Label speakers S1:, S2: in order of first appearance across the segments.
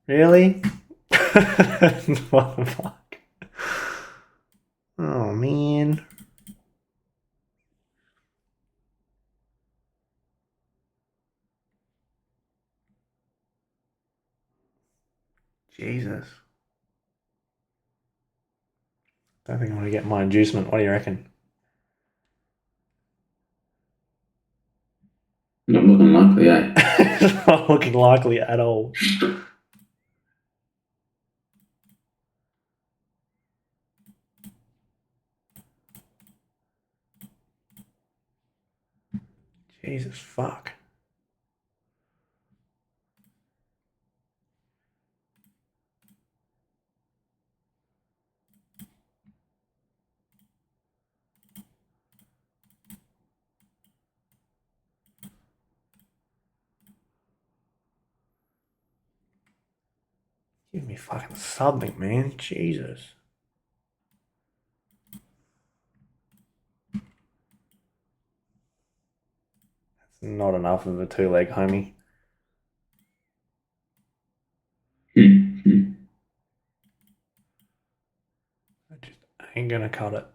S1: Really? What the fuck? Oh man. Jesus. Don't think I'm gonna get my inducement. What do you reckon?
S2: Not looking likely, eh?
S1: Not looking likely at all. Jesus fuck. Give me fucking something, man. Jesus. That's not enough of a two-leg homie. I just ain't gonna cut it.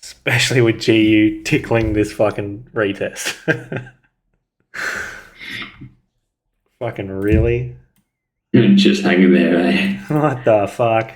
S1: Especially with GU tickling this fucking retest. Fucking really?
S2: Just hanging there, eh?
S1: What the fuck?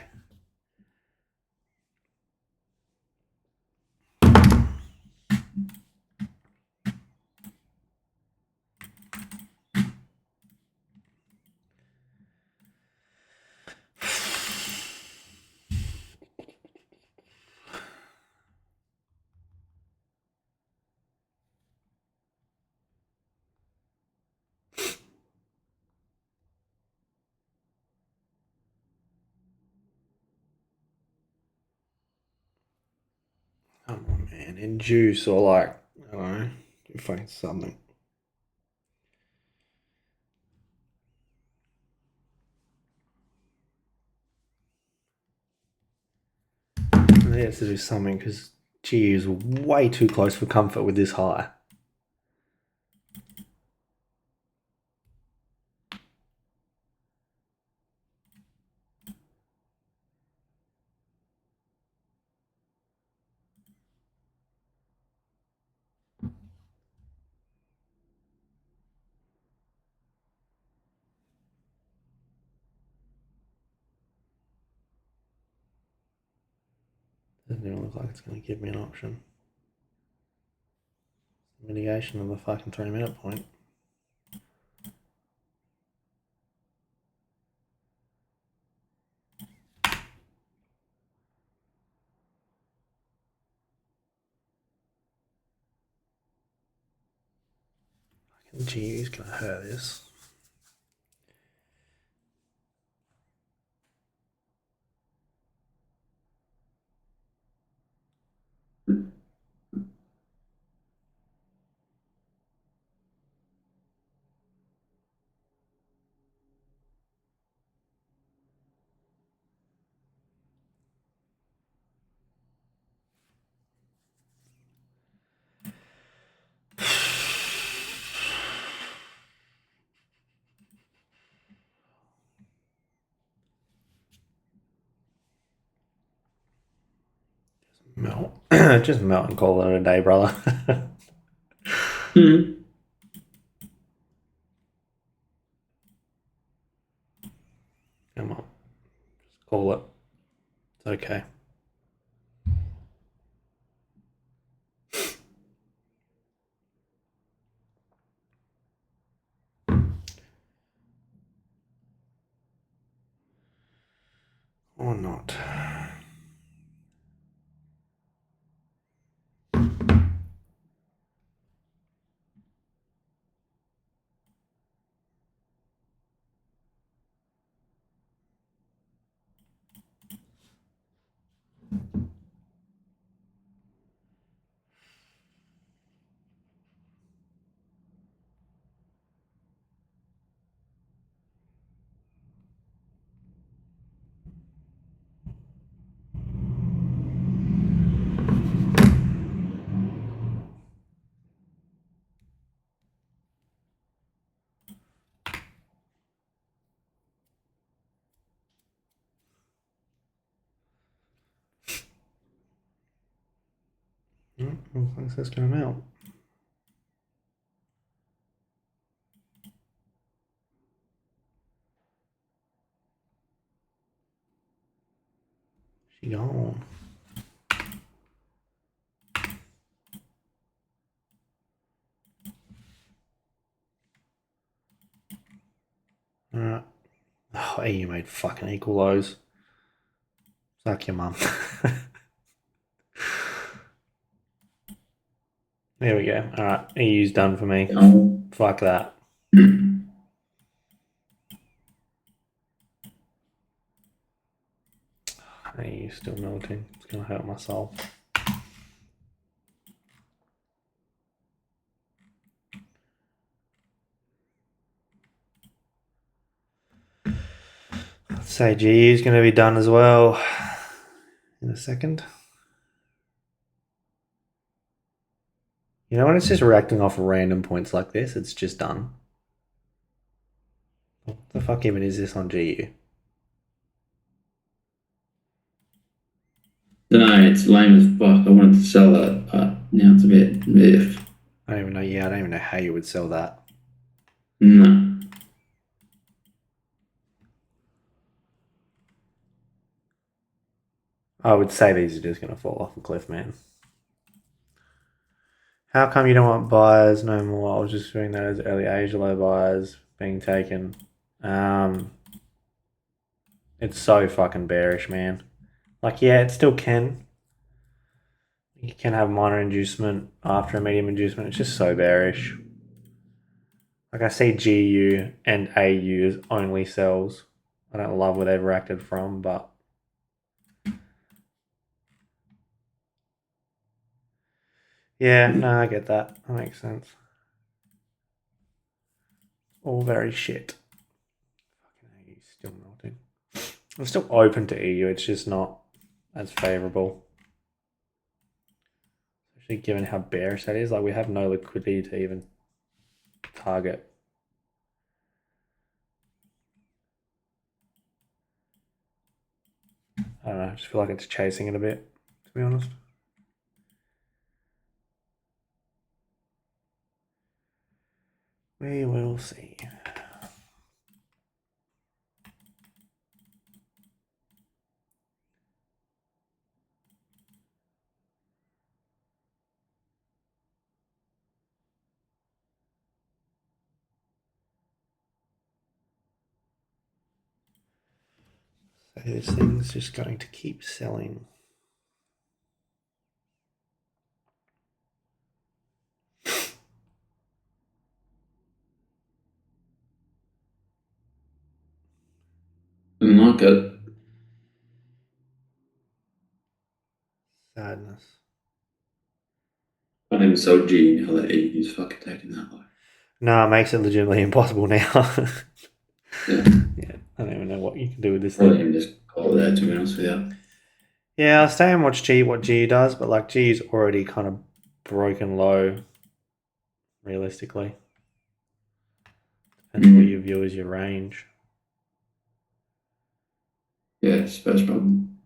S1: Come on, man. Induce or like, I don't know, do fucking something. He has to do something because GU is way too close for comfort with this high. Doesn't even look like it's going to give me an option. Mitigation of the fucking 3-minute point. GU's going to hurt this. Melt. Just melt and call it a day, brother.
S2: Hmm.
S1: Come on. Just call it. It's okay. Or not. Looks like that's going to melt. She gone. Alright. Oh, you made fucking equal lows. Suck your mum. There we go. Alright, EU's done for me.
S2: Oh.
S1: Fuck that. EU's still melting. It's gonna hurt my soul. Let's say GU's gonna be done as well in a second. You know, when it's just reacting off random points like this, it's just done. What the fuck even is this on GU?
S2: No, it's lame as fuck. I wanted to sell that, but now it's a bit if.
S1: I don't even know. Yeah, I don't even know how you would sell that.
S2: No.
S1: I would say these are just gonna fall off a cliff, man. How come you don't want buyers no more? I was just doing that as early age low buyers being taken. It's so fucking bearish, man. Like, yeah, it still can. You can have minor inducement after a medium inducement. It's just so bearish. Like, I see GU and AU as only sells. I don't love where they've reacted from, but yeah, no, I get that. That makes sense. All very shit. Fucking AU's still melting. I'm still open to EU. It's just not as favorable. Especially given how bearish that is. Like, we have no liquidity to even target. I don't know. I just feel like it's chasing it a bit, to be honest. We will see. So this thing's just going to keep selling.
S2: Didn't like it.
S1: Sadness.
S2: I didn't even sell G now that he's fucking taking that way.
S1: No, it makes it legitimately impossible now.
S2: Yeah.
S1: Yeah, I don't even know what you can do with this
S2: Probably
S1: thing.
S2: even just call it that, to be honest with you.
S1: Yeah, I'll stay and watch what G does, but like G's already kind of broken low, realistically. Depends what you view as your range.
S2: Yeah, it's first problem.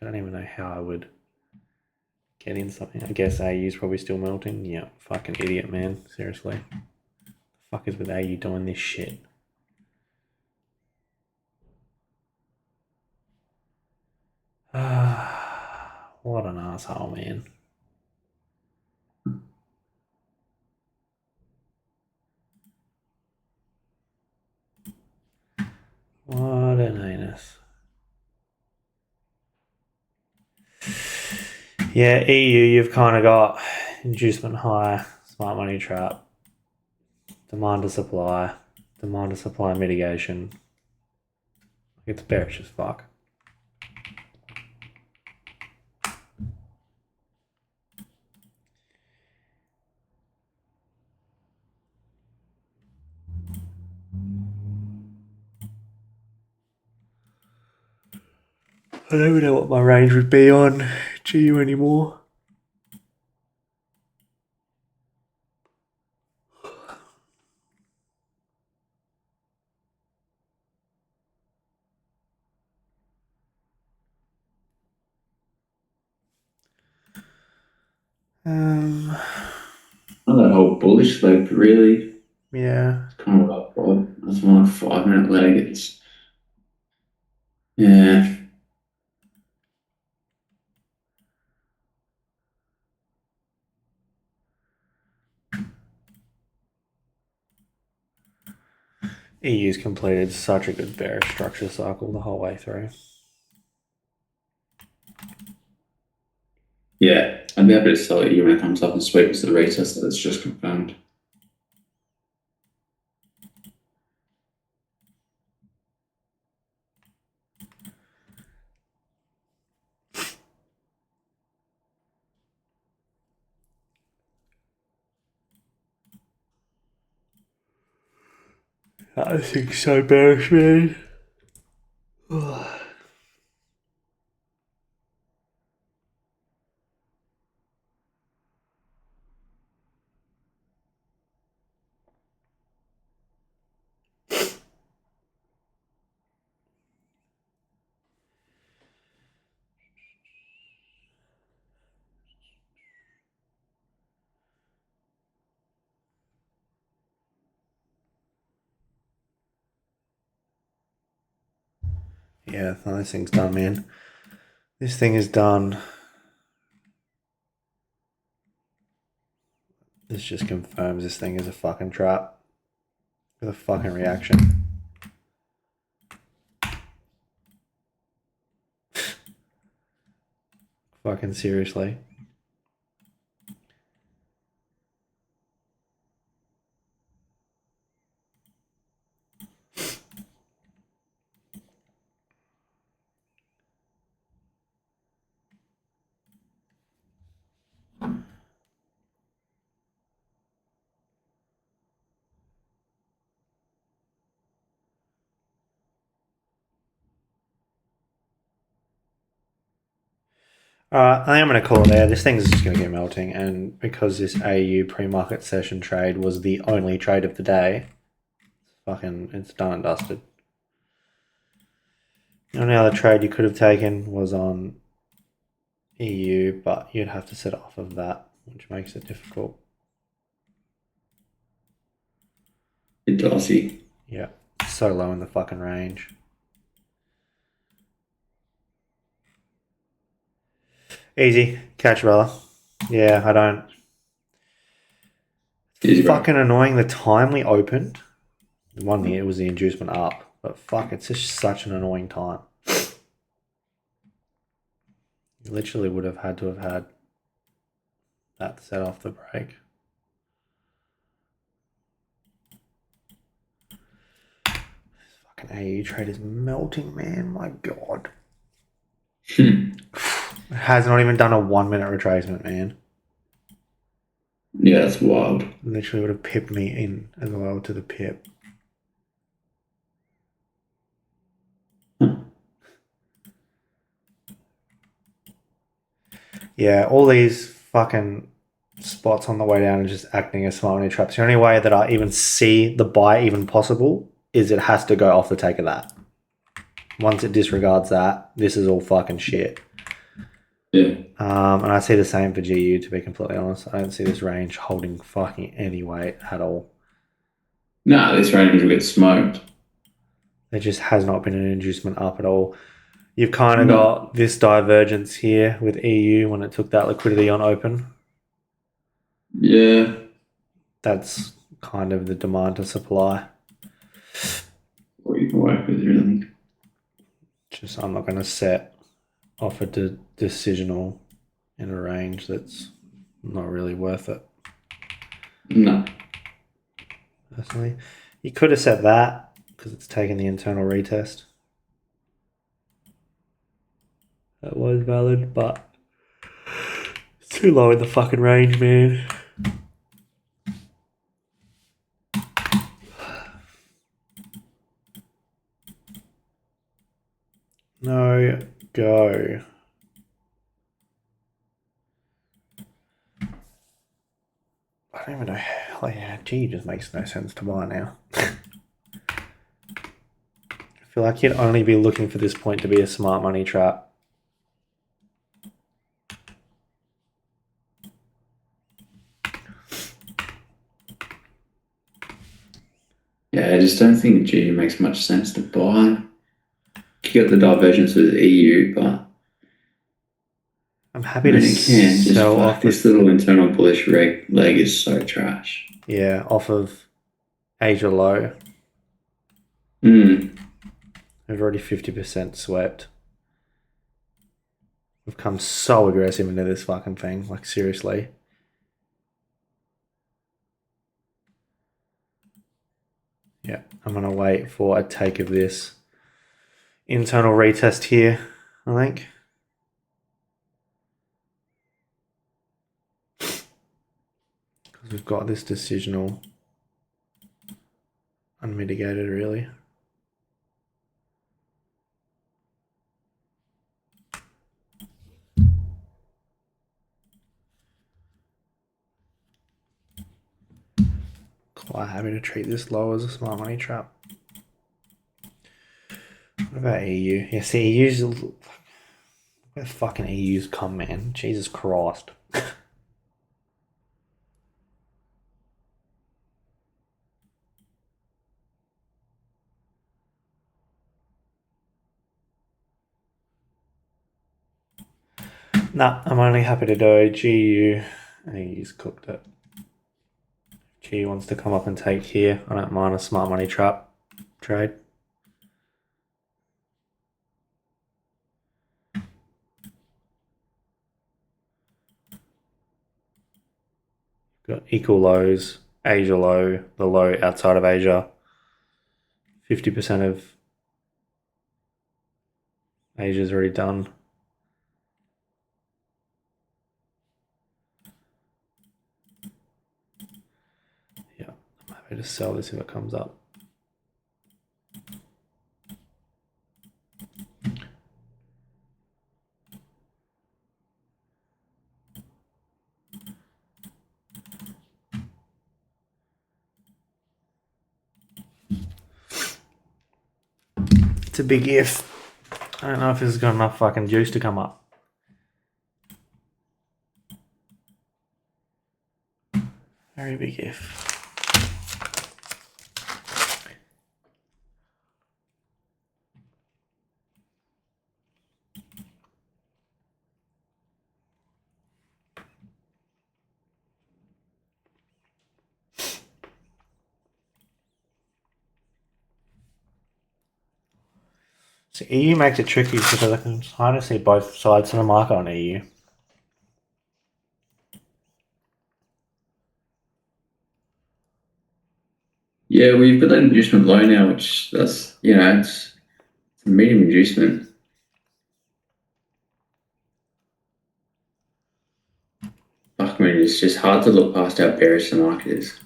S1: I don't even know how I would get in something. I guess AU's probably still melting. Yeah, fucking idiot, man. Seriously. The fuck is with AU doing this shit? What an asshole, man. What an anus. Yeah, EU, you've kind of got inducement high, smart money trap, demand to supply mitigation. It's bearish as fuck. I don't even know what my range would be on GU anymore. Um,
S2: Not that whole bullish leg, really.
S1: yeah.
S2: It's kind of up, right? That's more like 5 minute leg. Yeah.
S1: EU's completed such a good bearish structure cycle the whole way through.
S2: Yeah. I'd be happy to sell it when it comes up and sweeps to the retest that it's just confirmed.
S1: I think so bearish, man. Yeah, no, this thing's done, man. This thing is done. This just confirms this thing is a fucking trap. With a fucking reaction. Fucking seriously. I think I'm going to call it there. This thing's just going to get melting, and because this AU pre-market session trade was the only trade of the day, it's done and dusted. The only other trade you could have taken was on EU, but you'd have to set off of that, which makes it difficult.
S2: Bit dicey.
S1: Yeah, so low in the fucking range. Easy, catch, brother. Yeah, I don't.
S2: Easy, bro.
S1: Fucking annoying. The time we opened, it was the inducement up, but fuck, it's just such an annoying time. You literally would have had to have had that set off the break. This fucking AU trade is melting, man. My god. It has not even done a 1 minute retracement, man.
S2: Yeah, that's wild.
S1: Literally would have pipped me in as well to the pip. Yeah, all these fucking spots on the way down are just acting as smart money traps. The only way that I even see the buy even possible is it has to go off the take of that. Once it disregards that, this is all fucking shit.
S2: Yeah.
S1: And I see the same for GU, to be completely honest. I don't see this range holding fucking any weight at all.
S2: Nah, this range will get smoked.
S1: There just has not been an inducement up at all. You've kind of got this divergence here with EU when it took that liquidity on open.
S2: Yeah.
S1: That's kind of the demand to supply.
S2: Or you can work with, really.
S1: Just I'm not going to set off a decisional in a range that's not really worth it.
S2: No.
S1: Personally, you could have set that because it's taken the internal retest. That was valid, but it's too low in the fucking range, man. No go. I don't even know. Like, yeah, G just makes no sense to buy now. I feel like you'd only be looking for this point to be a smart money trap.
S2: Yeah, I just don't think GU makes much sense to buy. You got the divergence with EU, but
S1: I'm
S2: I
S1: happy to
S2: mean, it can just
S1: sell
S2: fuck.
S1: off
S2: This
S1: of,
S2: little internal bullish leg is so trash.
S1: yeah, off of Asia low.
S2: Hmm.
S1: We've already 50% swept. We've come so aggressive into this fucking thing. Like, seriously. Yeah, I'm going to wait for a take of this internal retest here, I think. Because we've got this decisional unmitigated, really. Quite happy to treat this low as a smart money trap. What about EU? Yeah, see, EU's... Where fucking EU's come, man? Jesus Christ. Nah, I'm only happy to do GU. I think he's cooked it. GU wants to come up and take here. I don't mind a smart money trap trade. Got equal lows, Asia low, the low outside of Asia. 50% of Asia's already done. Yeah, I'm happy to sell this if it comes up. It's a big if. I don't know if this has got enough fucking juice to come up. Very big if. So EU makes it tricky because I can kind of see both sides of the market on EU.
S2: Yeah, we've got that inducement low now, which that's it's a medium inducement. Fuck, I mean, it's just hard to look past how bearish the market is.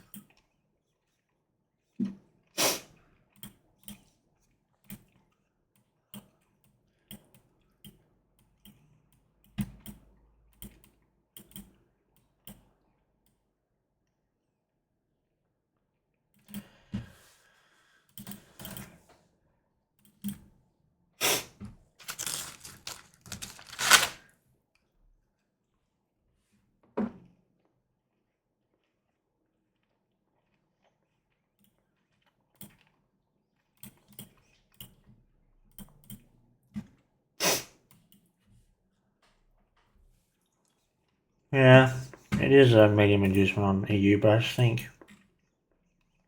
S1: Yeah, it is a medium inducement on EU, but I just think,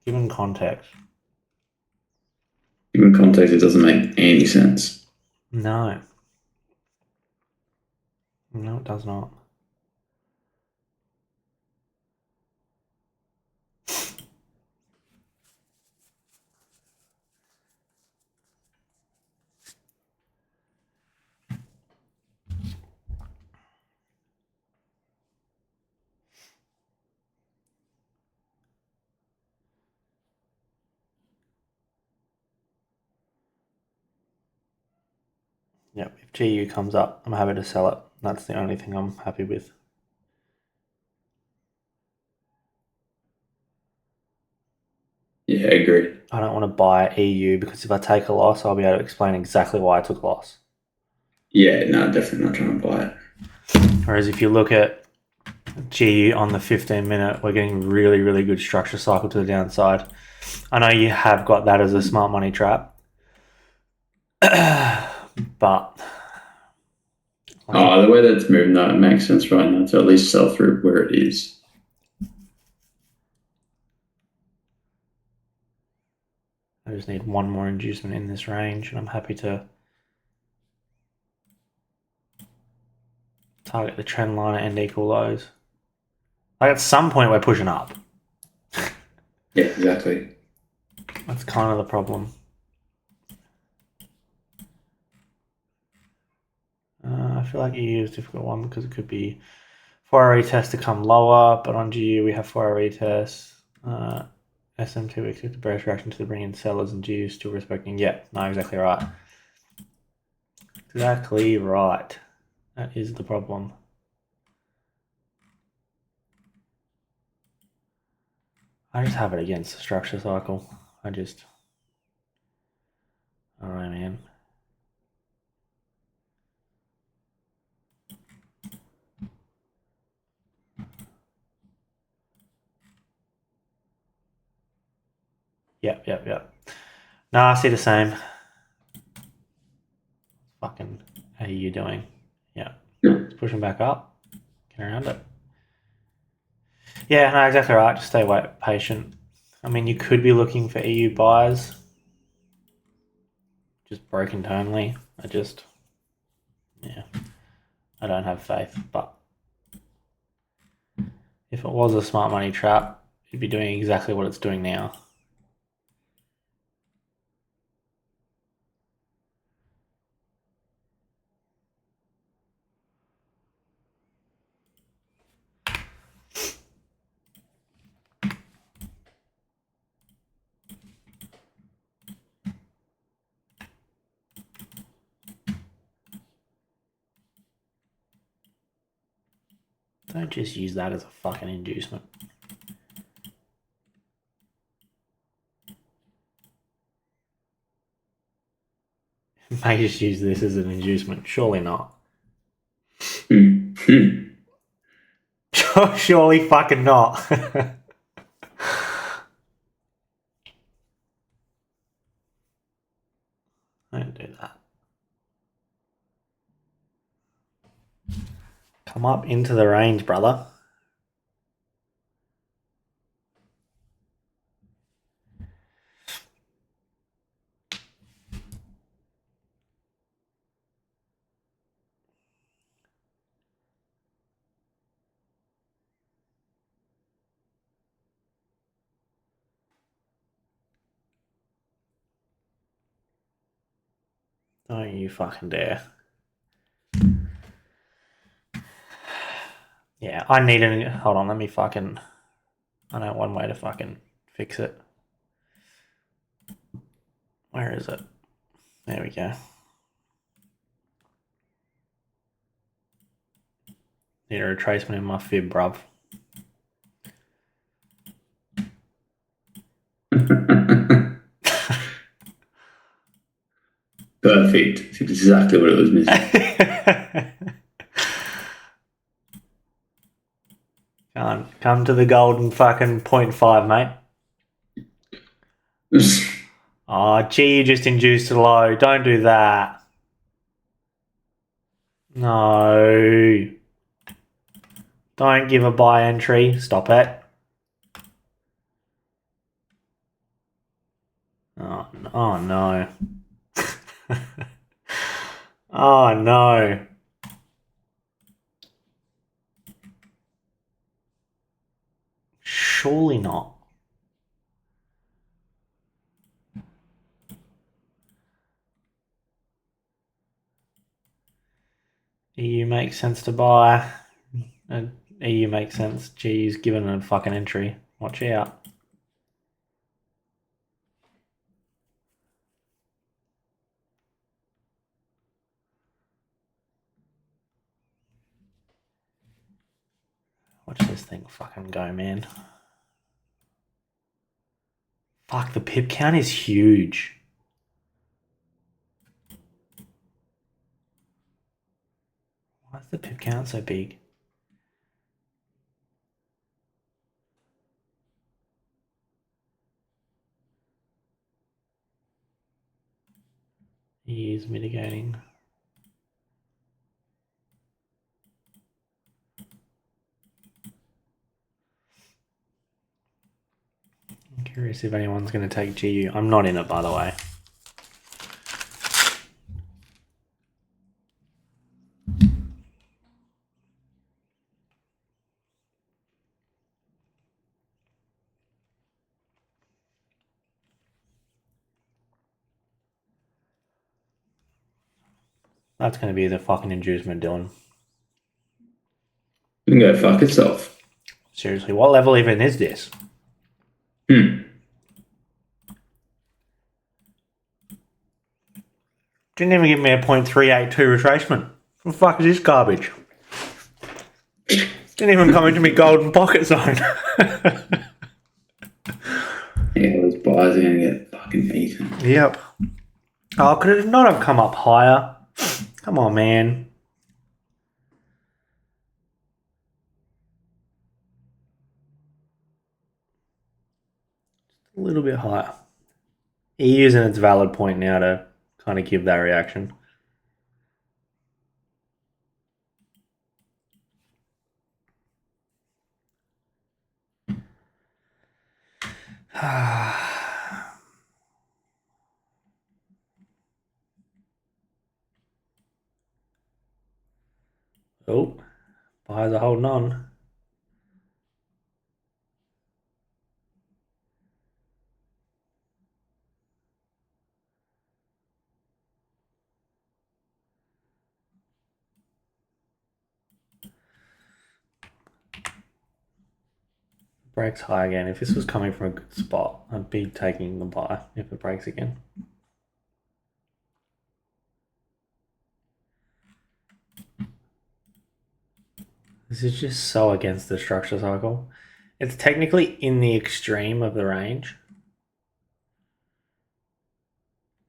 S1: given context,
S2: Given context, it doesn't make any sense.
S1: no. No, it does not. Yep, if GU comes up, I'm happy to sell it. That's the only thing I'm happy with.
S2: Yeah, I agree.
S1: I don't want to buy EU because if I take a loss, I'll be able to explain exactly why I took a loss.
S2: Yeah, no, definitely not trying to buy it.
S1: Whereas if you look at GU on the 15-minute, we're getting really, really good structure cycle to the downside. I know you have got that as a smart money trap, but
S2: The way that's moving, though, it makes sense right now to at least sell through where it is.
S1: I just need one more inducement in this range, and I'm happy to target the trend line and equal lows. Like at some point, we're pushing up.
S2: Yeah, exactly.
S1: That's kind of the problem. I feel like EU is a difficult one because it could be 4 RE tests to come lower, but on GU we have 4 RE tests. SM2 we expect a bearish reaction to the bring in sellers, and GU still respecting. Yeah, no, exactly right. Exactly right. That is the problem. I just have it against the structure cycle. I don't know, man. Yep. No, I see the same. Fucking, how are you doing? Yeah. It's pushing back up. Get around it. Yeah, no, exactly right. Just stay patient. I mean, you could be looking for EU buys. Just broke internally. I don't have faith. But if it was a smart money trap, it'd be doing exactly what it's doing now. Don't just use that as a fucking inducement. May just use this as an inducement. Surely not. Surely fucking not. Don't do that. Come up into the range, brother. Don't you fucking dare. Yeah, I need an... Hold on, let me fucking... I know one way to fucking fix it. Where is it? There we go. Need a retracement in my fib, bruv.
S2: Perfect. It's exactly what it was missing.
S1: Come to the golden fucking 0.5, mate. Oh, gee, you just induced a low. Don't do that. No. Don't give a buy entry. Stop it. Oh no. Oh no. Surely not. EU makes sense to buy. EU makes sense. G's given a fucking entry. Watch out. Watch this thing fucking go, man. Fuck, the pip count is huge. Why is the pip count so big? He is mitigating. I'm curious if anyone's going to take GU. I'm not in it, by the way. That's going to be the fucking inducement, Dylan.
S2: You can go fuck itself.
S1: Seriously, what level even is this? Didn't even give me a 0.382 retracement. What the fuck is this garbage? Didn't even come into me golden pocket zone.
S2: Yeah, those buys are going to get fucking eaten.
S1: Yep. Oh, could it not have come up higher? Come on, man. A little bit higher. EU's in its valid point now to kind of give that reaction. Oh, buyers are holding on. Breaks high again. If this was coming from a good spot, I'd be taking the buy if it breaks again. This is just so against the structure cycle. It's technically in the extreme of the range.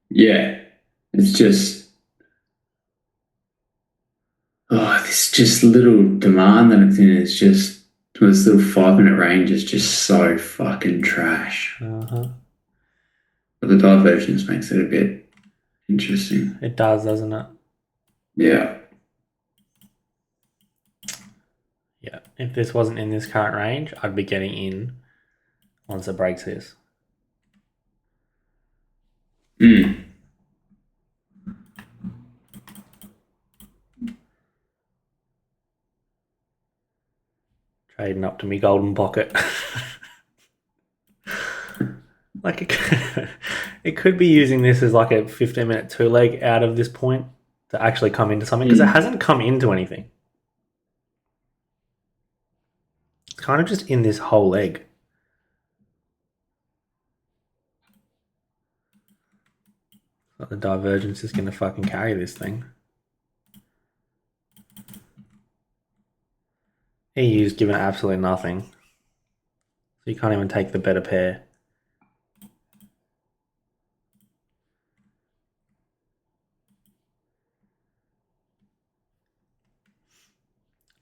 S2: Yeah, it's just, this just little demand that it's in is just, this little 5-minute range is just so fucking trash.
S1: Uh-huh.
S2: But the divergence makes it a bit interesting.
S1: It does, doesn't it?
S2: Yeah.
S1: Yeah. If this wasn't in this current range, I'd be getting in once it breaks this. Trading up to me golden pocket. Like it could be using this as like a 15-minute two leg out of this point to actually come into something because it hasn't come into anything. It's kind of just in this whole leg. So the divergence is going to fucking carry this thing. EU's given absolutely nothing. So you can't even take the better pair.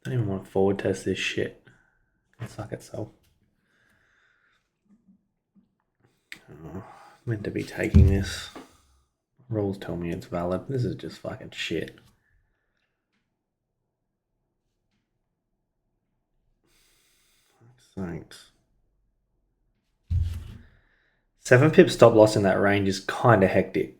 S1: I don't even want to forward test this shit. It suck itself. Oh, meant to be taking this. Rules tell me it's valid. This is just fucking shit. Thanks. 7 pip stop loss in that range is kind of hectic.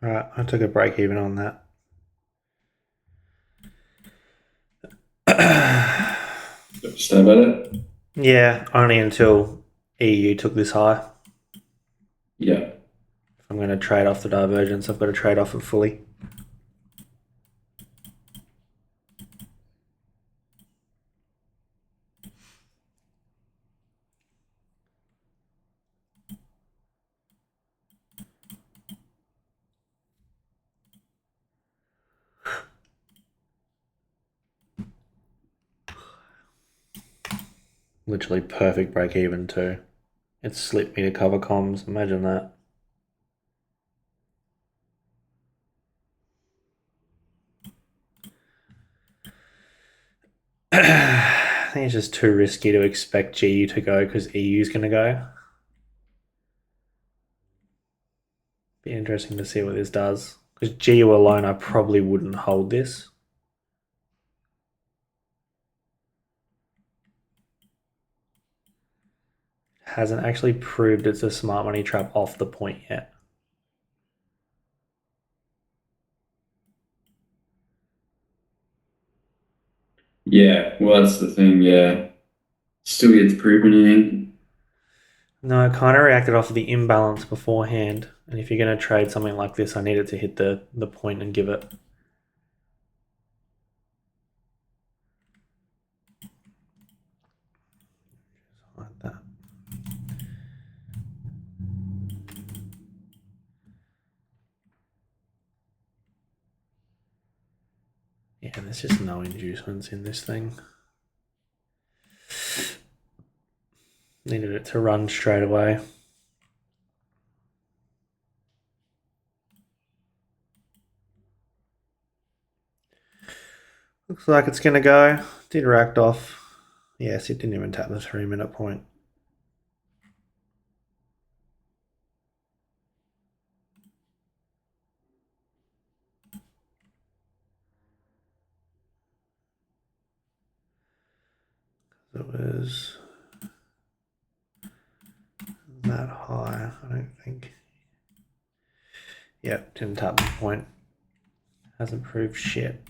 S1: Right, I took a break even on that.
S2: Stay about it.
S1: Yeah, only until EU took this high.
S2: Yeah.
S1: If I'm going to trade off the divergence, I've got to trade off it fully. Literally perfect break even too. It slipped me to cover comms. Imagine that. I think it's just too risky to expect GU to go because EU's going to go. Be interesting to see what this does. Because GU alone, I probably wouldn't hold this. Hasn't actually proved it's a smart money trap off the point yet.
S2: Yeah, well, that's the thing. Yeah, still yet to prove anything.
S1: No, I kind of reacted off of the imbalance beforehand. And if you're going to trade something like this, I need it to hit the point and give it. Like that. Yeah, there's just no inducements in this thing. Needed it to run straight away. Looks like it's going to go. Did react off. Yes, it didn't even tap the 3-minute point. It was that high, I don't think. Yep, didn't tap the point. Hasn't proved shit.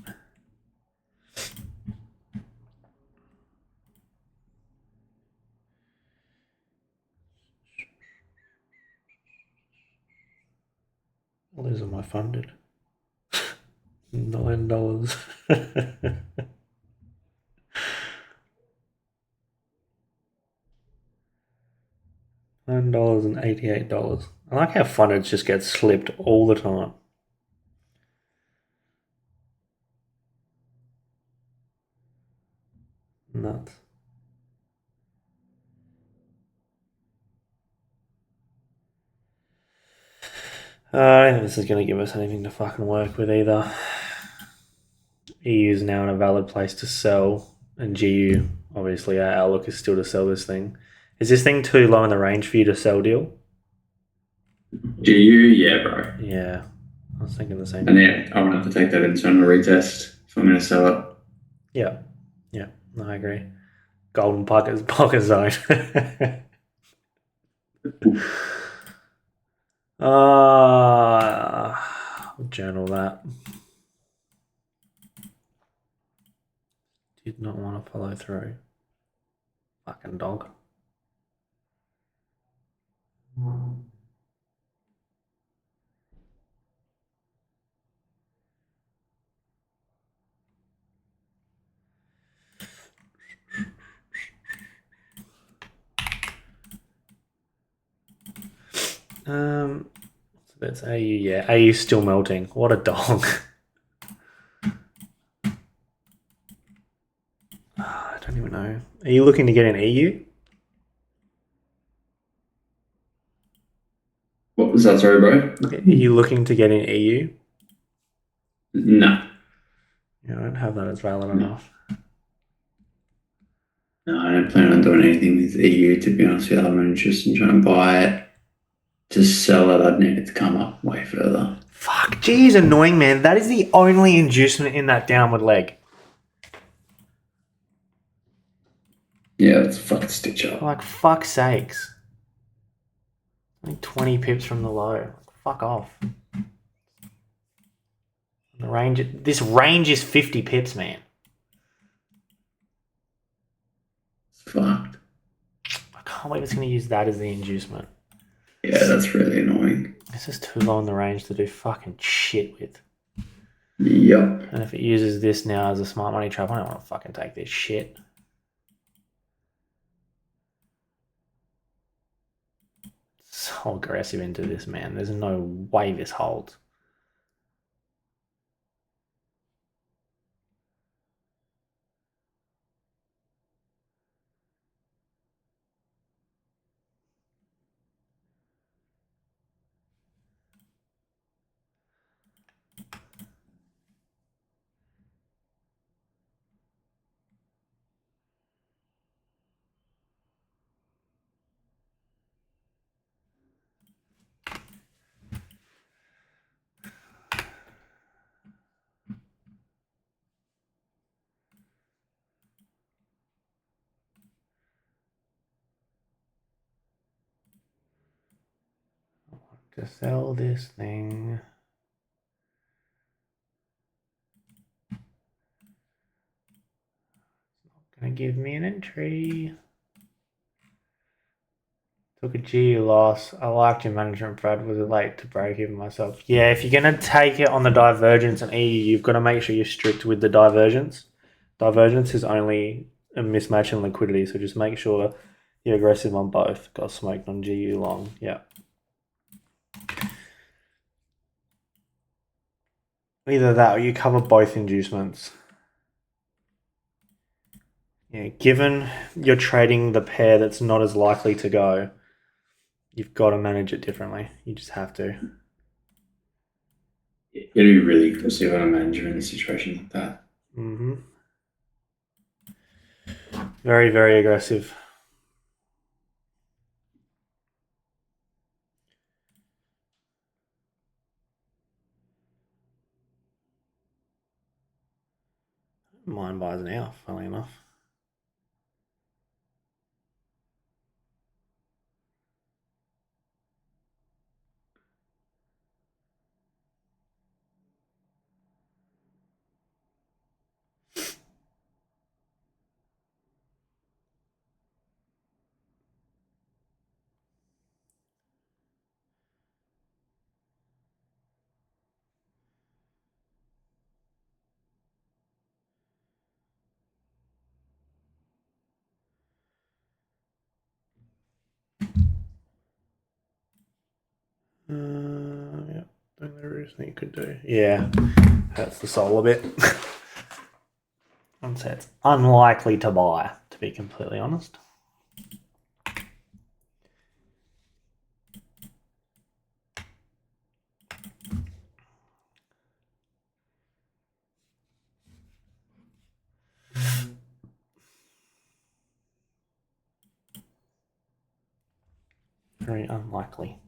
S1: Well, these are my funded. $9. $9.88. I like how funded just gets slipped all the time. Nuts. I don't think this is going to give us anything to fucking work with either. EU is now in a valid place to sell, and GU, obviously, our outlook is still to sell this thing. Is this thing too low in the range for you to sell deal?
S2: GU, yeah, bro.
S1: Yeah, I was thinking the same.
S2: And then I want to have to take that internal retest if I'm going to sell it.
S1: Yeah, yeah, I agree. Golden pocket zone. Journal that. Did not want to follow through. Fucking dog. That's AU, yeah. AU's still melting. What a dog. I don't even know. Are you looking to get an EU?
S2: What was that, sorry, bro?
S1: Are you looking to get an EU?
S2: No.
S1: Yeah, I don't have that as valid enough.
S2: No, I don't plan on doing anything with EU, to be honest with you. I'm interested in trying to buy it. To sell it, I'd need it to come up way further.
S1: Fuck, G is annoying, man. That is the only inducement in that downward leg.
S2: Yeah, let's fucking stitch up.
S1: Like, fuck's sakes. Only 20 pips from the low. Fuck off. This range is 50 pips, man.
S2: Fucked.
S1: I can't believe it's going to use that as the inducement.
S2: Yeah, that's really annoying.
S1: This is too low in the range to do fucking shit with.
S2: Yep.
S1: And if it uses this now as a smart money trap, I don't want to fucking take this shit. So aggressive into this, man. There's no way this holds. To sell this thing. It's not gonna give me an entry. Took a GU loss. I liked your management, Brad. Was it late to break even myself? Yeah, if you're gonna take it on the divergence and EU, you've got to make sure you're strict with the divergence. Divergence is only a mismatch in liquidity, so just make sure you're aggressive on both. Got smoked on GU long. Yeah. Either that or you cover both inducements. Yeah, given you're trading the pair that's not as likely to go, you've got to manage it differently. You just have to.
S2: You gotta be really aggressive on a manager in a situation like that.
S1: Mm-hmm. Very, very aggressive. Mine buys now, funnily enough. Yeah, I think there is something you could do. Yeah, hurts the soul a bit. I'd say it's unlikely to buy, to be completely honest. Very unlikely.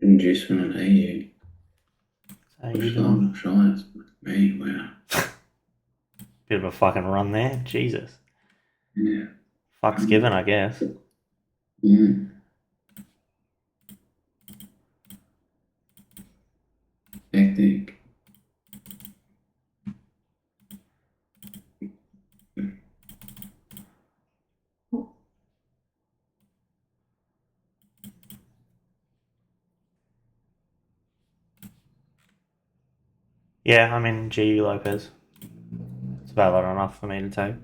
S2: Inducement on AU.
S1: How you doing?
S2: Shy. Me, wow.
S1: Bit of a fucking run there. Jesus.
S2: Yeah.
S1: Fuck's given, I guess.
S2: Mm. Hectic.
S1: Yeah, I mean, GU Lopez. It's about enough for me to take.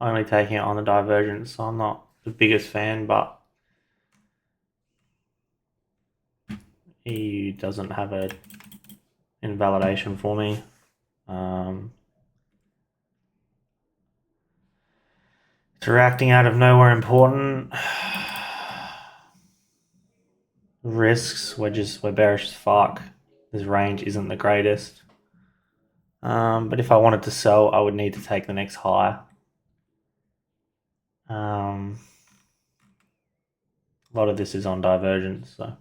S1: Only taking it on the divergence, so I'm not the biggest fan, but EU doesn't have a invalidation for me. It's reacting out of nowhere important. Risks, we're bearish as fuck. This range isn't the greatest. But if I wanted to sell, I would need to take the next high. A lot of this is on divergence, so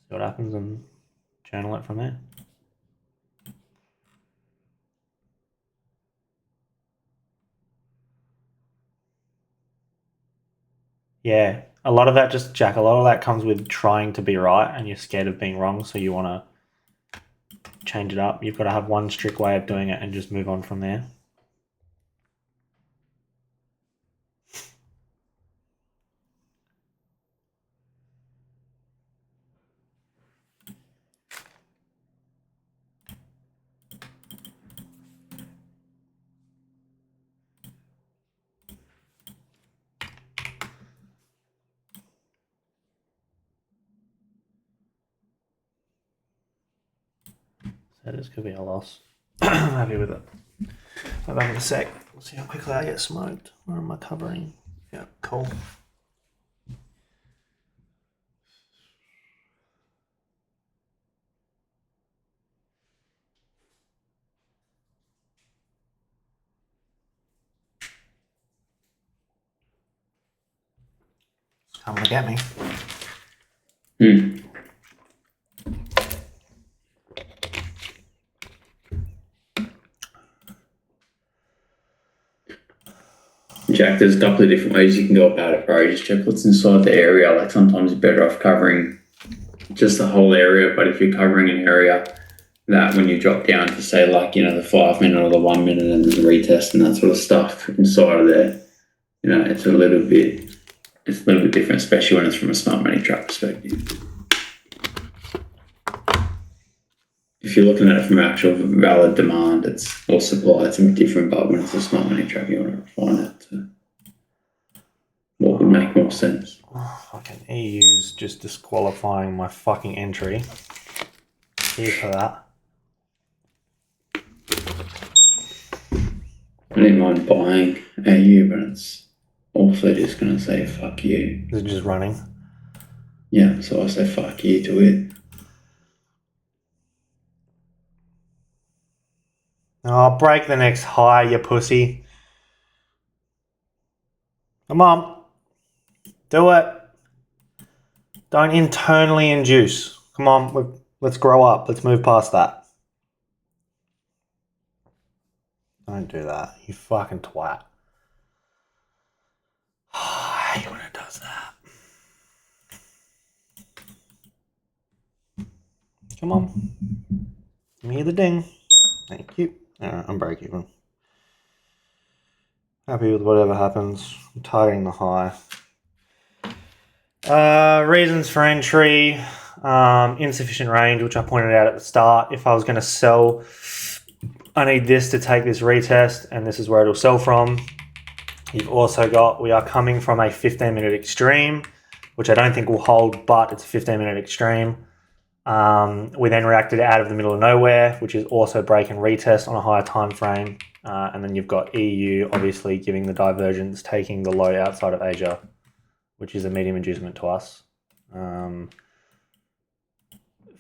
S1: see what happens and channel it from there. Yeah, a lot of that comes with trying to be right and you're scared of being wrong, so you want to change it up. You've got to have one strict way of doing it and just move on from there. So this could be a loss. I'm happy with it. I'll be back in a sec. We'll see how quickly I get smoked. Where am I covering? Yeah, cool. It's coming to get me.
S2: Jack, there's a couple of different ways you can go about it, bro. Just check what's inside the area. Like sometimes you're better off covering just the whole area, but if you're covering an area that when you drop down to say like, the 5 minute or the 1 minute and the retest and that sort of stuff inside of there, it's a little bit different, especially when it's from a smart money trap perspective. If you're looking at it from actual valid demand, or supply, it's a bit different, but when it's a smart money trap, you want to refine it to what would make more sense.
S1: Oh, fucking EU's just disqualifying my fucking entry. Here for that.
S2: I didn't mind buying AU, but it's also just going to say fuck you.
S1: Is it just running?
S2: Yeah, so I say fuck you to it.
S1: Oh, break the next high, you pussy. Come on. Do it. Don't internally induce. Come on, let's grow up. Let's move past that. Don't do that, you fucking twat. I hate when it does that. Come on. Let me hear the ding. Thank you. Alright, I'm break even. Happy with whatever happens. I'm targeting the high. Reasons for entry. Insufficient range, which I pointed out at the start. If I was going to sell, I need this to take this retest, and this is where it'll sell from. You've also got, we are coming from a 15-minute extreme, which I don't think will hold, but it's a 15-minute extreme. We then reacted out of the middle of nowhere, which is also break and retest on a higher time frame. And then you've got EU obviously giving the divergence, taking the low outside of Asia, which is a medium inducement to us. For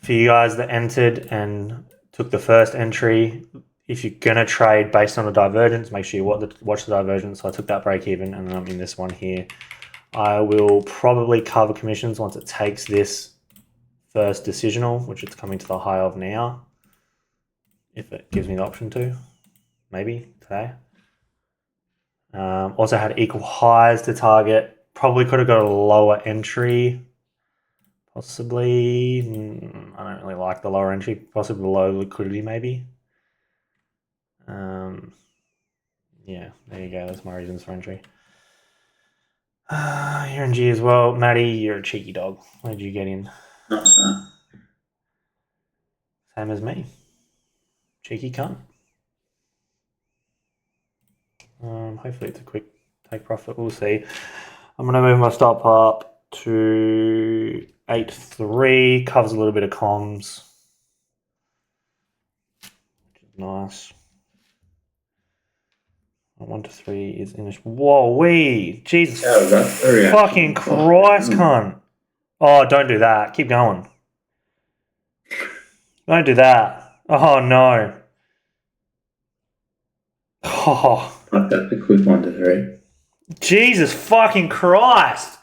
S1: you guys that entered and took the first entry, if you're going to trade based on a divergence, make sure you watch the divergence. So I took that break even, and then I'm in this one here. I will probably cover commissions once it takes this first decisional, which it's coming to the high of now. If it gives me the option to. Maybe today. Also had equal highs to target. Probably could have got a lower entry. Possibly. I don't really like the lower entry. Possibly low liquidity, maybe. Yeah, there you go. That's my reasons for entry. You're in G as well. Matty, you're a cheeky dog. Where did you get in?
S2: Not so.
S1: Same as me. Cheeky cunt. Hopefully it's a quick take profit. We'll see. I'm going to move my stop up to 8.3. Covers a little bit of comms. Which is nice. 1 to 3 is in. Whoa, wee! Jesus, fucking Christ, cunt! Oh, don't do that. Keep going. Don't do that. Oh no. Oh.
S2: That's a quick 1 to 3.
S1: Jesus fucking Christ!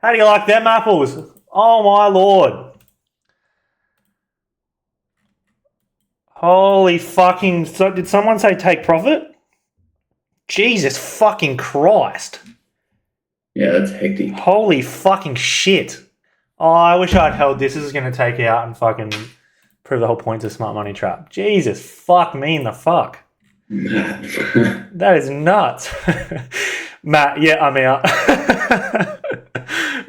S1: How do you like them apples? Oh my lord! Holy fucking! So did someone say take profit? Jesus fucking Christ!
S2: Yeah, that's hectic.
S1: Holy fucking shit! Oh, I wish I'd held this. This is going to take out and fucking prove the whole point of Smart Money Trap. Jesus fuck me in the fuck. That is nuts. Matt, yeah, I'm out.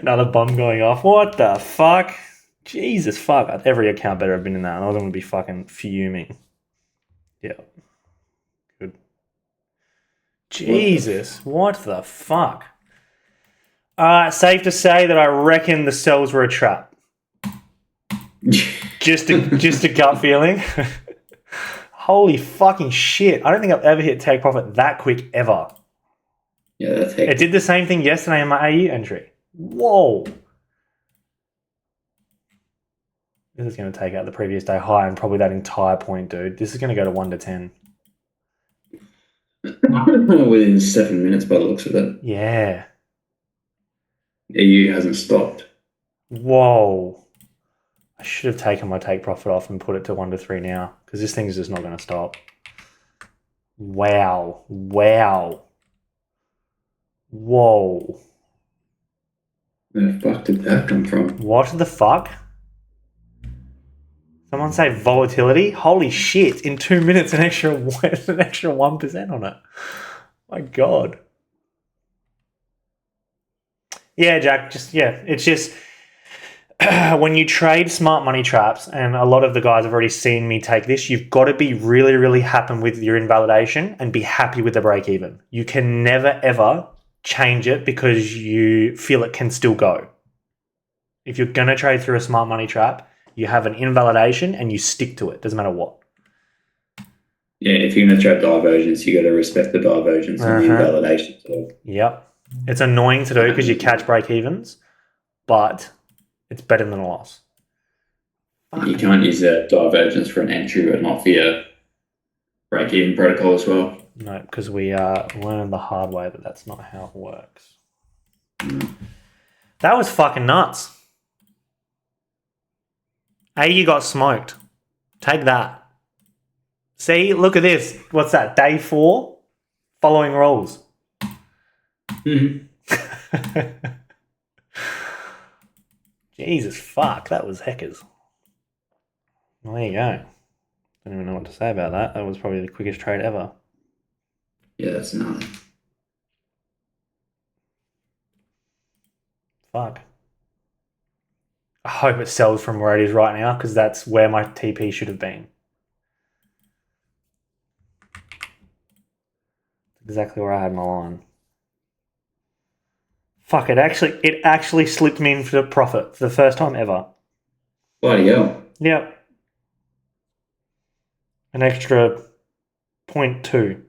S1: Another bomb going off. What the fuck? Jesus fuck. Every account better have been in that. I was going to be fucking fuming. Yeah. Good. Jesus, what the fuck? Safe to say that I reckon the sells were a trap. Just a gut feeling. Holy fucking shit. I don't think I've ever hit take profit that quick ever.
S2: Yeah, that's hectic.
S1: It did the same thing yesterday in my AU entry. Whoa. This is going to take out the previous day high and probably that entire point, dude. This is going to go to 1 to 10.
S2: Within 7 minutes by the looks of it.
S1: Yeah.
S2: EU hasn't stopped.
S1: Whoa. I should have taken my take profit off and put it to 1 to 3 now because this thing is just not going to stop. Wow. Wow. Whoa.
S2: Where the fuck did that come from?
S1: What the fuck? Someone say volatility? Holy shit. In 2 minutes, an extra 1% on it. My God. Yeah, Jack, it's just when you trade smart money traps, and a lot of the guys have already seen me take this, you've got to be really, really happy with your invalidation and be happy with the break even. You can never, ever change it because you feel it can still go. If you're going to trade through a smart money trap, you have an invalidation and you stick to it. Doesn't matter what.
S2: Yeah, if you're going to trap divergence, you got to respect the divergence and the invalidation. So.
S1: Yep. It's annoying to do because you catch break evens, but it's better than a loss.
S2: You can't use that divergence for an entry, but not for your break even protocol as well.
S1: No, because we learned the hard way that that's not how it works. That was fucking nuts. You got smoked. Take that. See, look at this. What's that? Day 4? Following rules. Jesus fuck, that was heckers. Well, there you go. Don't even know what to say about that. That was probably the quickest trade ever.
S2: Yeah, that's nuts.
S1: Fuck. I hope it sells from where it is right now because that's where my TP should have been. Exactly where I had my line. Fuck, it actually slipped me into profit for the first time ever.
S2: Bloody hell.
S1: Yep. An extra 0.2.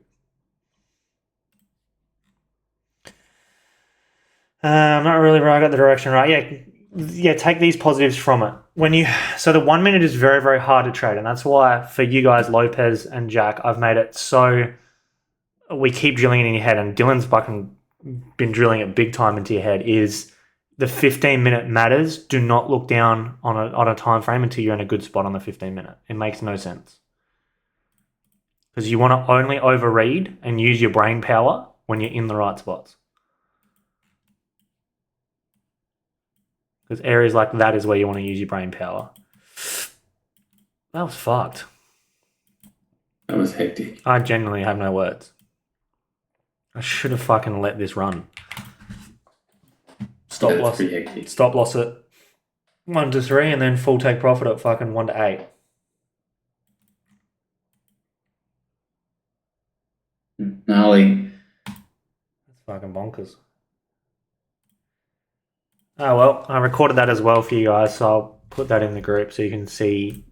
S1: Not really where I got the direction right. Yeah, take these positives from it. So the 1 minute is very, very hard to trade, and that's why for you guys, Lopez and Jack, I've made it so we keep drilling it in your head, and Dylan's fucking been drilling it big time into your head is the 15-minute matters. Do not look down on a time frame until you're in a good spot on the 15-minute. It makes no sense. Because you want to only overread and use your brain power when you're in the right spots. Because areas like that is where you want to use your brain power. That was fucked.
S2: That was hectic.
S1: I genuinely have no words. I should have fucking let this run. Stop
S2: That's
S1: loss.
S2: pretty hectic.
S1: Stop loss at 1 to 3 and then full take profit at fucking 1 to 8.
S2: Gnarly.
S1: That's fucking bonkers. Oh well, I recorded that as well for you guys, so I'll put that in the group so you can see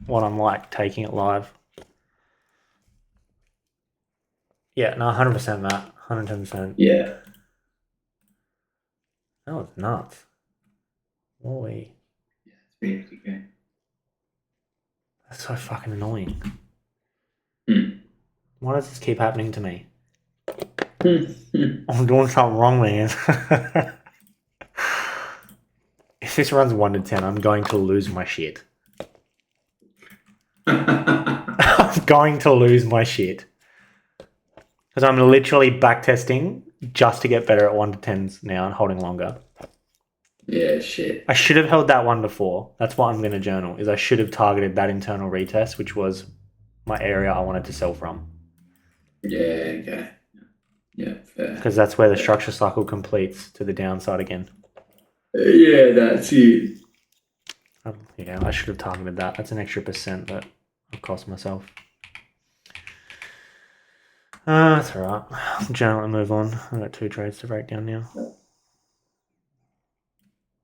S1: what I'm like taking it live. Yeah, no, 100% Matt. 110%.
S2: Yeah.
S1: That was nuts. Holy.
S2: It's pretty hectic, eh?
S1: That's so fucking annoying.
S2: Hmm.
S1: Why does this keep happening to me?
S2: Hmm.
S1: I'm doing something wrong, man. If this runs 1 to 10, I'm going to lose my shit. I'm going to lose my shit. Because I'm literally backtesting just to get better at 1 to 10s now and holding longer.
S2: Yeah, shit.
S1: I should have held that 1 to 4. That's what I'm going to journal, is I should have targeted that internal retest, which was my area I wanted to sell from.
S2: Yeah, okay. Yeah, fair.
S1: Because that's where the structure cycle completes to the downside again.
S2: Yeah, that's it.
S1: Yeah, I should have targeted that. That's an extra % that I've cost myself. That's alright. Journal and move on. I've got 2 trades to break down now.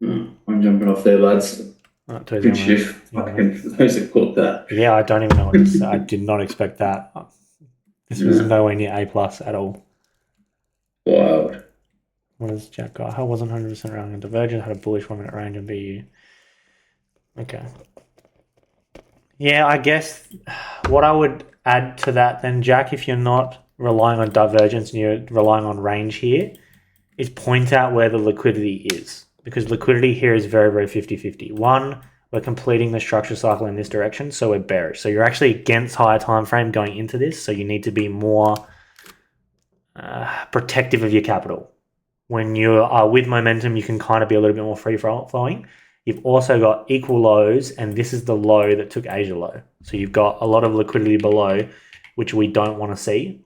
S2: I'm jumping off there, lads.
S1: Good
S2: Good shift. Fucking those that caught that.
S1: Yeah, I don't even know what to say. I did not expect that. This was nowhere near A+ at all.
S2: Wild.
S1: What does Jack got? I wasn't 100% wrong on Divergent. Had a bullish 1 minute range on BU. Okay. Yeah, I guess what I would add to that then, Jack, if you're not relying on divergence and you're relying on range here, is point out where the liquidity is. Because liquidity here is very, very 50-50. 1, we're completing the structure cycle in this direction, so we're bearish. So you're actually against higher time frame going into this, so you need to be more protective of your capital. When you are with momentum, you can kind of be a little bit more free flowing. You've also got equal lows, and this is the low that took Asia low. So you've got a lot of liquidity below, which we don't want to see,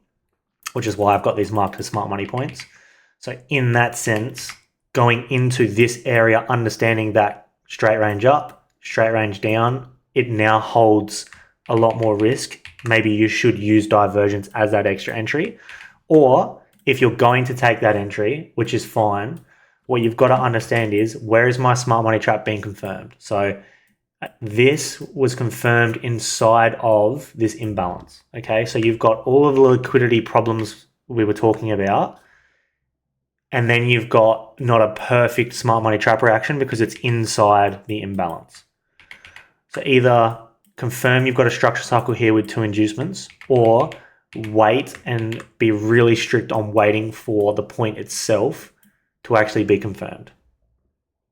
S1: which is why I've got these marked as smart money points. So in that sense, going into this area, understanding that straight range up, straight range down, it now holds a lot more risk. Maybe you should use divergence as that extra entry. Or if you're going to take that entry, which is fine, what you've got to understand is, where is my smart money trap being confirmed? So this was confirmed inside of this imbalance. Okay, so you've got all of the liquidity problems we were talking about, and then you've got not a perfect smart money trap reaction because it's inside the imbalance. So either confirm you've got a structure cycle here with 2 inducements, or wait and be really strict on waiting for the point itself to actually be confirmed,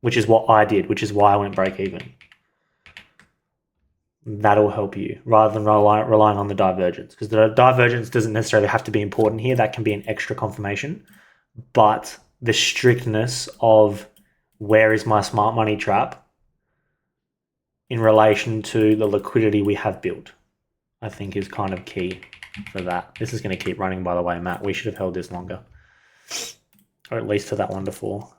S1: which is what I did, which is why I went break even. That'll help you rather than relying on the divergence, because the divergence doesn't necessarily have to be important here. That can be an extra confirmation, but the strictness of where is my smart money trap in relation to the liquidity we have built, I think is kind of key for that. This is going to keep running, by the way, Matt. We should have held this longer, or at least to that 1 to 4.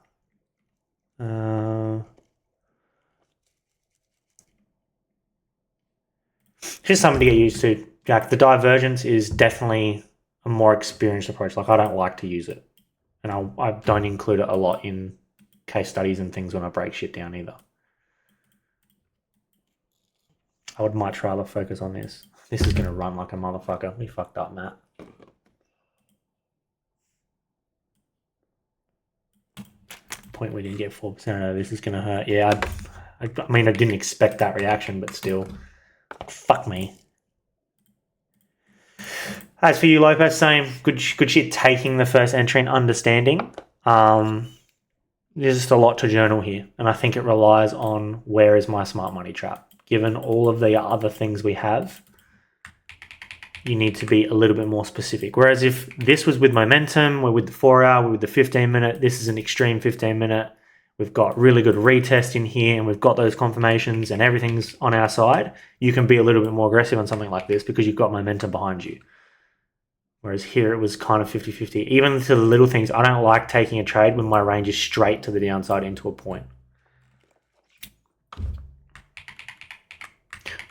S1: Just something to get used to, Jack. The divergence is definitely a more experienced approach. Like, I don't like to use it, and I don't include it a lot in case studies and things when I break shit down either. I would much rather focus on this. This is going to run like a motherfucker. We fucked up, Matt. Point we didn't get 4%. This is going to hurt. Yeah, I mean, I didn't expect that reaction, but still, fuck me. As for you, Lopez, same. Good shit taking the first entry and understanding. There's just a lot to journal here. And I think it relies on where is my smart money trap. Given all of the other things we have, you need to be a little bit more specific. Whereas if this was with momentum, we're with the 4 hour, we're with the 15 minute, this is an extreme 15 minute. We've got really good retest in here and we've got those confirmations and everything's on our side. You can be a little bit more aggressive on something like this because you've got momentum behind you. Whereas here it was kind of 50-50. Even to the little things, I don't like taking a trade when my range is straight to the downside into a point.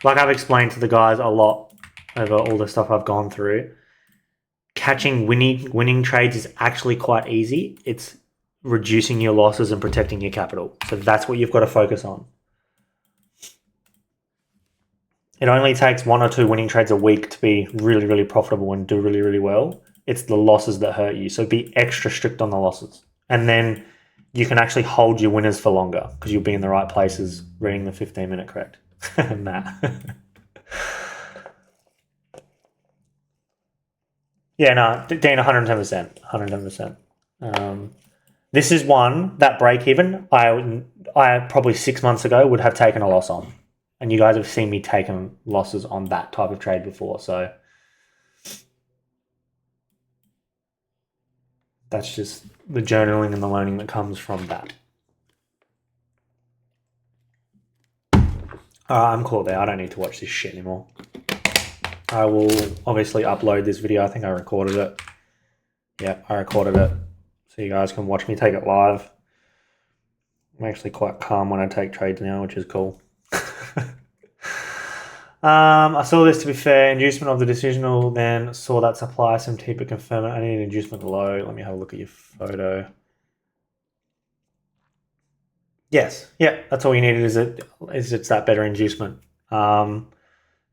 S1: Like I've explained to the guys a lot over all the stuff I've gone through, catching winning trades is actually quite easy. It's reducing your losses and protecting your capital. So that's what you've got to focus on. It only takes 1 or 2 winning trades a week to be really, really profitable and do really, really well. It's the losses that hurt you. So be extra strict on the losses. And then you can actually hold your winners for longer because you'll be in the right places reading the 15-minute correct. Matt. Yeah, no, Dean, 110%. 110%. This is one, that break even, I probably 6 months ago would have taken a loss on. And you guys have seen me taking losses on that type of trade before. So that's just the journaling and the learning that comes from that. I'm cool there. I don't need to watch this shit anymore. I will obviously upload this video. I think I recorded it. Yeah, I recorded it. So you guys can watch me take it live. I'm actually quite calm when I take trades now, which is cool. I saw this, to be fair, inducement of the decisional, then saw that supply SMT but confirm it. I need an inducement low. Let me have a look at your photo. Yes, yeah, that's all you needed is it's that better inducement. Like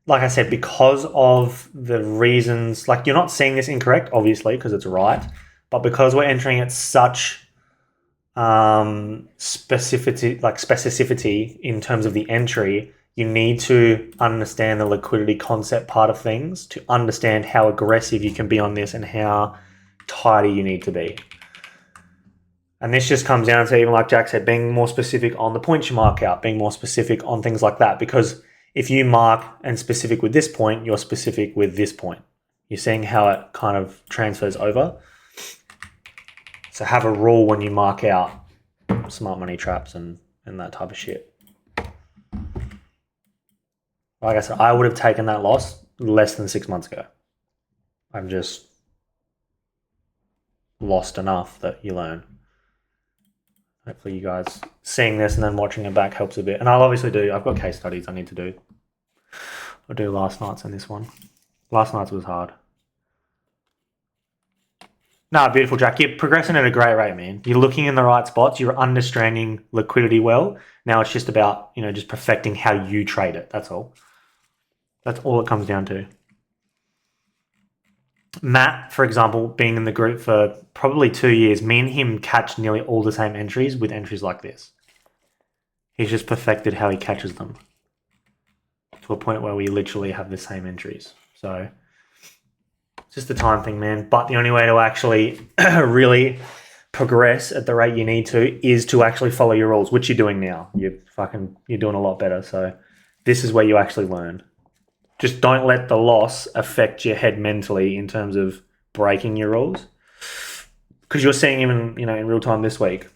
S1: I said, because of the reasons, like you're not seeing this incorrect, obviously, because it's right, but because we're entering at such specificity in terms of the entry, you need to understand the liquidity concept part of things to understand how aggressive you can be on this and how tidy you need to be. And this just comes down to, even like Jack said, being more specific on the points you mark out, being more specific on things like that. Because if you mark and specific with this point, you're specific with this point. You're seeing how it kind of transfers over. So have a rule when you mark out smart money traps and that type of shit. Like I said, I would have taken that loss less than 6 months ago. I'm just lost enough that you learn. Hopefully you guys seeing this and then watching it back helps a bit. And I'll obviously do, I've got case studies I need to do. I'll do last night's and this one. Last night's was hard. No, beautiful, Jack. You're progressing at a great rate, man. You're looking in the right spots. You're understanding liquidity well. Now it's just about, just perfecting how you trade it. That's all. That's all it comes down to. Matt, for example, being in the group for probably 2 years, me and him catch nearly all the same entries with entries like this. He's just perfected how he catches them to a point where we literally have the same entries. So it's just a time thing, man. But the only way to actually really progress at the rate you need to is to actually follow your rules, which you're doing now. You're doing a lot better. So this is where you actually learn. Just don't let the loss affect your head mentally in terms of breaking your rules. Because you're seeing even, in real time this week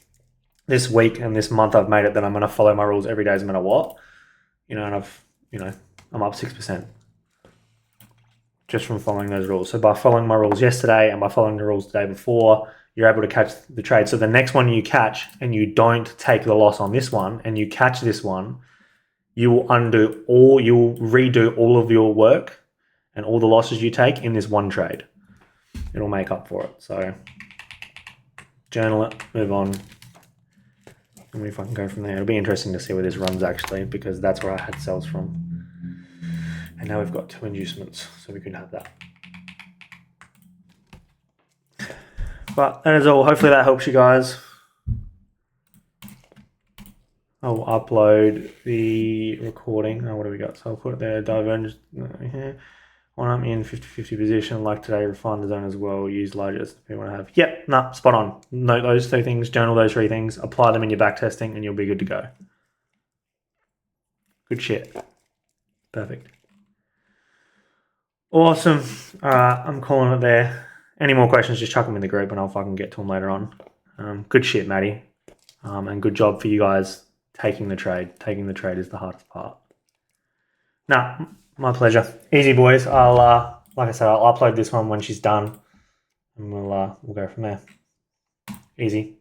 S1: and this month I've made it that I'm going to follow my rules every day no matter what. And I'm up 6% just from following those rules. So by following my rules yesterday and by following the rules the day before, you're able to catch the trade. So the next one you catch and you don't take the loss on this one and you catch this one, you will redo all of your work and all the losses you take in this one trade. It'll make up for it. So journal it, move on. Let me if I can go from there. It'll be interesting to see where this runs actually, because that's where I had sells from. And now we've got 2 inducements, so we can have that. But that is all. Hopefully that helps you guys. I'll upload the recording. What do we got? So I'll put it there. Divergence. When I'm in 50-50 position, like today, refine the zone as well. Use largest if you want to have. Yep, nah, spot on. Note those 3 things, journal those 3 things, apply them in your back testing, and you'll be good to go. Good shit. Perfect. Awesome. All right, I'm calling it there. Any more questions, just chuck them in the group and I'll fucking get to them later on. Good shit, Matty. And good job for you guys taking the trade. Taking the trade is the hardest part. Nah, my pleasure. Easy, boys. I'll, like I said, I'll upload this one when she's done and we'll go from there. Easy.